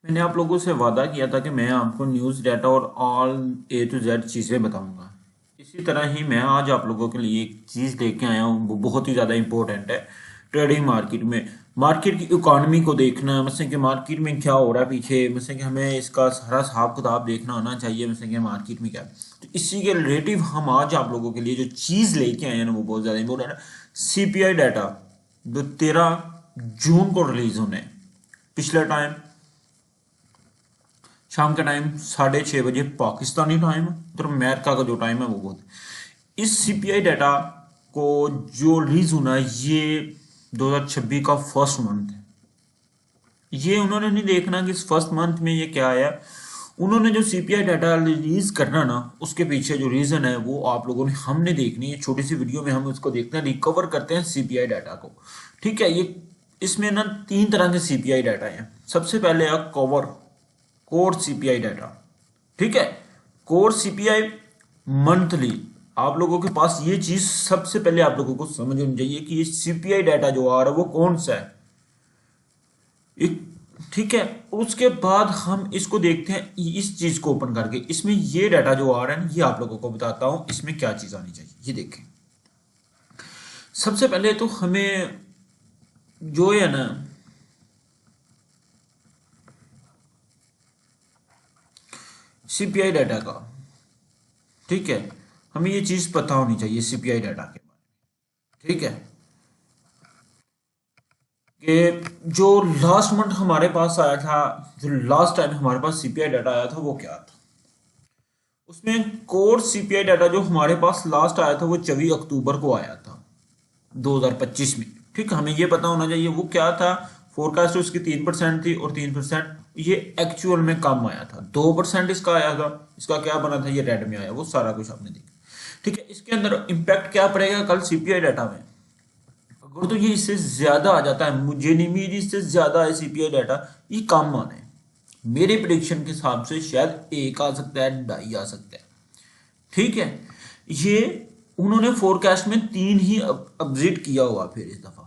मैंने आप लोगों से वादा किया था कि मैं आपको न्यूज़ डाटा और ऑल ए टू जेड चीज़ें बताऊंगा। इसी तरह ही मैं आज आप लोगों के लिए एक चीज़ लेके आया हूँ, वो बहुत ही ज़्यादा इंपॉर्टेंट है। ट्रेडिंग मार्केट में मार्केट की इकोनॉमी को देखना, मतलब कि मार्केट में क्या हो रहा है पीछे, मतलब कि हमें इसका सारा हिसाब किताब देखना आना चाहिए, मतलब कि मार्केट में क्या है। तो इसी के रिलेटिव हम आज आप लोगों के लिए जो चीज़ लेके आए हैं ना, वो बहुत ज़्यादा इंपॉर्टेंट है। CPI डाटा जो 13 जून को रिलीज होने हैं। पिछले टाइम शाम का टाइम 6:30 बजे पाकिस्तानी टाइम, उधर अमेरिका का जो टाइम है वो बहुत। इस CPI डाटा को जो रिलीज होना है ये 2026 का फर्स्ट मंथ है। ये उन्होंने नहीं देखना कि इस फर्स्ट मंथ में ये क्या आया। उन्होंने जो CPI डाटा रिलीज करना ना, उसके पीछे जो रीजन है वो आप लोगों ने हमने देखनी है। छोटी सी वीडियो में हम उसको देखते हैं, रिकवर करते हैं CPI डाटा को। ठीक है, ये इसमें ना 3 तरह के CPI डाटा हैं। सबसे पहले है कोर CPI डाटा। ठीक है, कोर CPI मंथली। आप लोगों के पास ये चीज सबसे पहले आप लोगों को समझ होनी चाहिए कि ये CPI डाटा जो आ रहा है वो कौन सा है। ठीक है, उसके बाद हम इसको देखते हैं इस चीज को ओपन करके। इसमें ये डाटा जो आ रहा है ना, ये आप लोगों को बताता हूं इसमें क्या चीज आनी चाहिए। ये देखें, सबसे पहले तो हमें जो है ना CPI डाटा का, ठीक है, हमें ये चीज पता होनी चाहिए CPI डाटा के बारे में। ठीक है, कि जो लास्ट मंथ हमारे पास आया था, जो लास्ट टाइम हमारे पास CPI डाटा आया था वो क्या था। उसमें कोर CPI डाटा जो हमारे पास लास्ट आया था वो 24 अक्टूबर को आया था 2025 में। ठीक है, हमें ये पता होना चाहिए वो क्या था। फोरकास्ट उसकी 3% थी और 3% ये एक्चुअल में कम आया था। 2% इसका आया था। इसका क्या बना था, ये रेड में आया, वो सारा कुछ आपने देखा। ठीक है, इसके अंदर इम्पैक्ट क्या पड़ेगा कल CPI डाटा में। अगर तो ये इससे ज्यादा आ जाता है, मुझे नहीं उम्मीद इससे ज्यादा है CPI डाटा, ये कम आना है। मेरे प्रिडिक्शन के हिसाब से शायद 1 आ सकता है, 2.5 आ सकता है। ठीक है, ये उन्होंने फोरकास्ट में 3 ही अपडेट किया हुआ फिर इस दफा।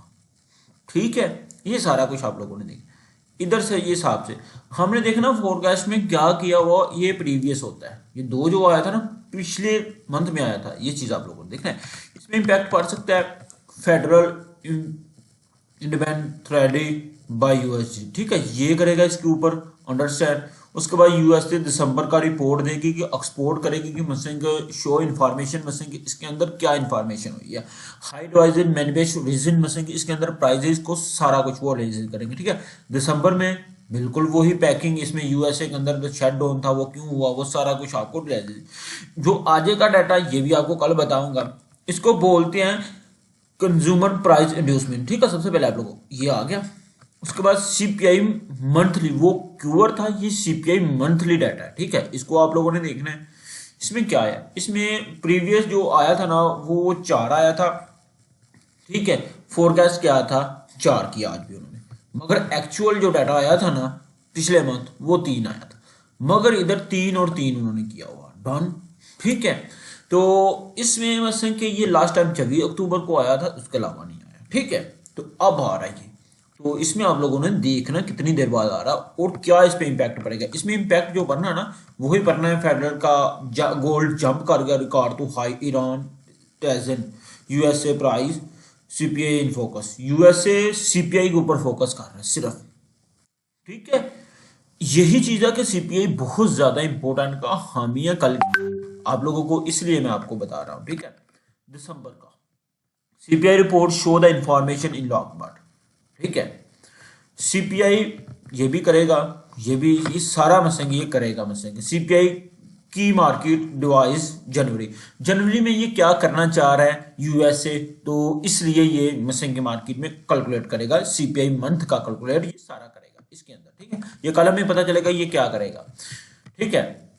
ठीक है, ये सारा कुछ आप लोगों ने देखा। इधर से ये हिसाब से हमने देखना फोरकास्ट में क्या किया हुआ, ये प्रीवियस होता है। ये दो जो आया था ना, पिछले मंथ में आया था, ये चीज आप लोगों ने देखना है। इसमें इंपैक्ट पड़ सकता है फेडरल इंडिपेंडेंट थ्रेडी बाय USG। ठीक है, ये करेगा इसके ऊपर अंडरस्टैंड। उसके बाद यूएस से दिसंबर का रिपोर्ट देगी कि एक्सपोर्ट करेगी कि मसलन शो इन्फॉर्मेशन, मसलन कि इसके अंदर क्या इन्फॉर्मेशन हुई है। हाई डिवाइजन मैन्युफैक्चर रीजन, मसलन कि इसके अंदर प्राइजेस को सारा कुछ वो रिलीज करेंगे। ठीक है, दिसंबर में बिल्कुल वही पैकिंग, इसमें यूएसए के अंदर शट डाउन था वो क्यों हुआ, वो सारा कुछ आपको जो आगे का डाटा ये भी आपको कल बताऊंगा। इसको बोलते हैं कंज्यूमर प्राइस इंड्यूसमेंट। ठीक है, सबसे पहले आप लोगों ये आ गया। उसके बाद CPI मंथली, वो क्यूअर था, ये CPI मंथली डाटा है। ठीक है, इसको आप लोगों ने देखना है। इसमें क्या है, इसमें प्रीवियस जो आया था ना वो 4 आया था। ठीक है, फोरकास्ट क्या था, 4 किया आज भी उन्होंने। मगर एक्चुअल जो डाटा आया था ना पिछले मंथ वो 3 आया था। मगर इधर 3 और 3 उन्होंने किया हुआ डन। ठीक है, तो इसमें मतलब कि ये लास्ट टाइम 24 अक्टूबर को आया था, उसके अलावा नहीं आया। ठीक है, तो अब आ रहा है ये। तो इसमें आप लोगों ने देखना कितनी देर बाद आ रहा और क्या इस पे इम्पैक्ट पड़ेगा। इसमें इम्पैक्ट जो पड़ना है ना, वही पड़ना है फेडरल का गोल्ड जंप कर गया record to high, Iran tension, USA price, CPI in focus. USA CPI के ऊपर फोकस कर रहा है सिर्फ। ठीक है, यही चीज है कि CPI बहुत ज्यादा इंपॉर्टेंट का हामी है कल आप लोगों को, इसलिए मैं आपको बता रहा हूं। ठीक है, दिसंबर का CPI report show the information in लॉकबार्ड। ठीक है, CPI ये भी करेगा, ये भी इस सारा मसंग ये करेगा। मसंग CPI की मार्केट डिवाइस जनवरी जनवरी में ये क्या करना चाह रहा है यूएसए, तो इसलिए ये मसंग मार्केट में कैलकुलेट करेगा। CPI मंथ का कैलकुलेट ये सारा करेगा इसके अंदर। ठीक है, ये कल हमें पता चलेगा ये क्या करेगा। ठीक है,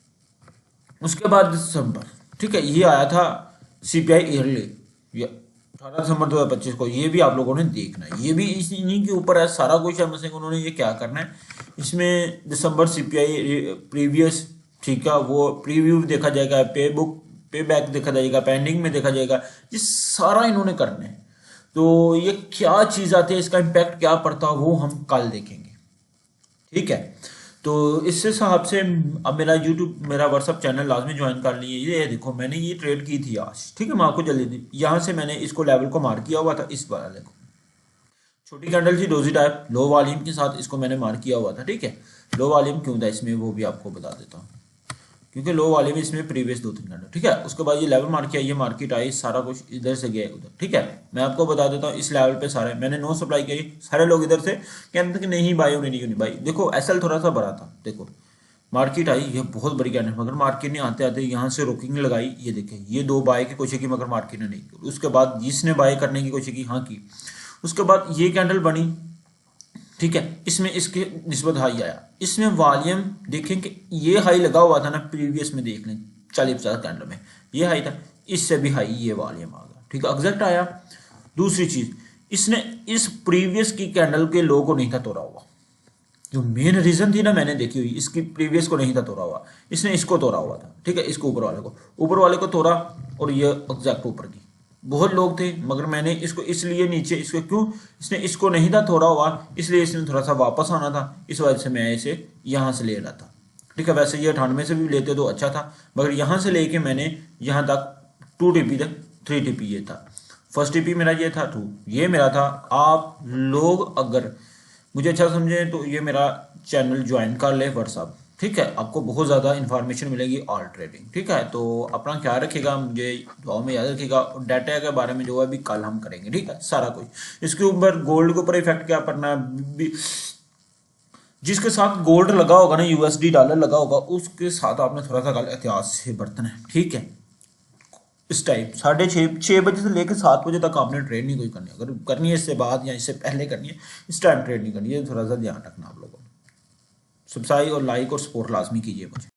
उसके बाद दिसंबर, ठीक है, ये आया था CPI ईयरली 18 दिसंबर 2025 को। ये भी आप लोगों ने देखना है, ये भी इन्हीं के ऊपर है सारा कुछ है। मतलब उन्होंने ये क्या करना है, इसमें दिसंबर CPI प्रीवियस, ठीक है, वो प्रीव्यू देखा जाएगा, पे बुक पे बैक देखा जाएगा, पेंडिंग में देखा जाएगा, ये सारा इन्होंने करना है। तो ये क्या चीज आती है, इसका इम्पैक्ट क्या पड़ता है वो हम कल देखेंगे। ठीक है, तो इस हिसाब से अब मेरा यूट्यूब मेरा व्हाट्सअप चैनल लाजमी ज्वाइन कर लीजिए। ये देखो मैंने ये ट्रेड की थी आज, ठीक है, मैं आपको जल्दी दी यहाँ से मैंने इसको लेवल को मार्क किया हुआ था, इस वाले को छोटी कैंडल थी डोजी टाइप लो वॉल्यूम के साथ, इसको मैंने मार्क किया हुआ था, ठीक है। लो वॉल्यूम क्यों था इसमें वो भी आपको बता देता हूँ, क्योंकि लो वॉल्यूम इसमें प्रीवियस 2-3 कैंडल, ठीक है। उसके बाद ये लेवल मार्क किया, ये मार्केट आई, सारा कुछ इधर से गया उधर, ठीक है। मैं आपको बता देता हूँ इस लेवल पे सारे मैंने नो सप्लाई करी, सारे लोग इधर से कहते थे कि नहीं भाई नहीं भाई, देखो एसएल थोड़ा सा बड़ा था, देखो मार्केट आई, ये बहुत बड़ी कैंडल, मगर मार्केट ने आते आते यहाँ से रोकिंग लगाई, ये देखें ये 2 बाय की कोशिश की मगर मार्केट ने नहीं की। उसके बाद जिसने बाय करने की कोशिश की हाँ की, उसके बाद ये कैंडल बनी, ठीक है, इसमें इसके निस्बत हाई आया, इसमें वॉल्यूम देखें कि ये हाई लगा हुआ था ना प्रीवियस में, देख लें 40-50 कैंडल में ये हाई था, इससे भी हाई ये वॉल्यूम आ गया, ठीक है, एग्जैक्ट आया। दूसरी चीज इसने इस प्रीवियस की कैंडल के लो को नहीं था तोड़ा हुआ, जो मेन रीजन थी ना मैंने देखी हुई, इसकी प्रीवियस को नहीं था तोड़ा हुआ, इसने इसको तोड़ा हुआ था, ठीक है, इसको ऊपर वाले को तोड़ा और ये एग्जैक्ट ऊपर की। बहुत लोग थे मगर मैंने इसको इसलिए नीचे, इसको क्यों, इसने इसको नहीं था तोड़ा हुआ, इसलिए इसने थोड़ा सा वापस आना था, इस वजह से मैं इसे यहाँ से ले रहा था, ठीक है। वैसे ये 98 से भी लेते तो अच्छा था, मगर यहाँ से लेके मैंने यहाँ तक 2 टीपी तक 3 टीपी ये था, फर्स्ट टीपी मेरा ये था 2 ये मेरा था। आप लोग अगर मुझे अच्छा समझे तो ये मेरा चैनल ज्वाइन कर ले व्हाट्सअप, ठीक है, आपको बहुत ज़्यादा इन्फॉर्मेशन मिलेगी ऑल ट्रेडिंग, ठीक है। तो अपना ख्याल रखिएगा, मुझे दुआओं में याद रखिएगा, और डाटा के बारे में जो है अभी कल हम करेंगे, ठीक है, सारा कुछ इसके ऊपर गोल्ड के ऊपर इफेक्ट क्या पड़ना है, जिसके साथ गोल्ड लगा होगा ना यूएसडी डॉलर लगा होगा उसके साथ आपने थोड़ा सा कल एहतियात से बरतना है, ठीक है। इस टाइप 6:30 बजे से लेकर 7 बजे तक आपने ट्रेड नहीं कोई करनी, अगर करनी है इससे बाद या इससे पहले करनी है, इस टाइम ट्रेड नहीं करनी है, थोड़ा सा ध्यान रखना आप लोगों को। सब्सक्राइब और लाइक और सपोर्ट लाजमी कीजिए मुझे।